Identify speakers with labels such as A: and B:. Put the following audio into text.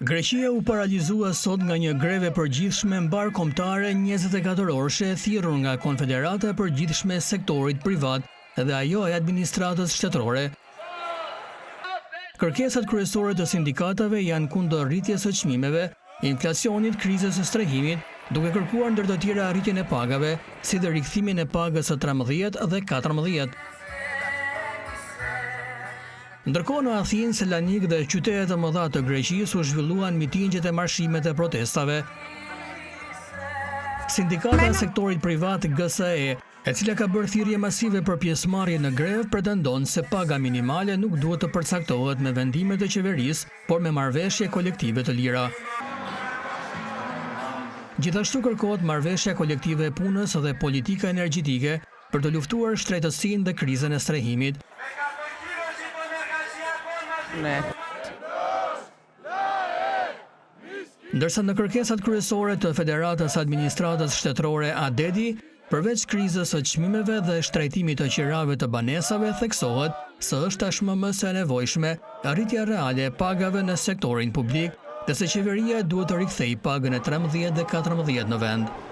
A: Greqia u paralizua sot nga një greve përgjithshme mbar kombëtare 24 orëshe thirrur nga Konfederata e Përgjithshme e Sektorit Privat dhe ajo e Administratës Shtetërore. Kërkesat kryesore të sindikatave janë kundër rritjes së çmimeve, inflacionit, krizës së strehimit, duke kërkuar ndër të tjera arritjen e pagave, si dhe rikthimin e pagës së 13 dhe 14. Ndërkohë në Athinë, Selanik dhe qytetet e mëdha të Greqisë u zhvilluan mitingjet e marshimet e protestave. Sindikata e sektorit privat GSE, e cila ka bërë thirrje masive për pjesëmarrje në grevë, pretendon se paga minimale nuk duhet të përcaktohet me vendime të qeverisë, por me marrëveshje kolektive të lira. Gjithashtu kërkohet marrëveshja kolektive e punës dhe politika energjetike për të luftuar shtrejtësinë dhe krizën e strehimit. Ndërsa në kërkesat kryesore të Federatës Administratës Shtetërore ADEDI, përveç krizës së çmimeve dhe shtrejtimit të qirave të banesave, theksohet se është tashmë më së nevojshme arritja reale e pagave në sektorin publik, dhe se qeveria duhet të rikthejë pagën e 13 dhe 14 në vend.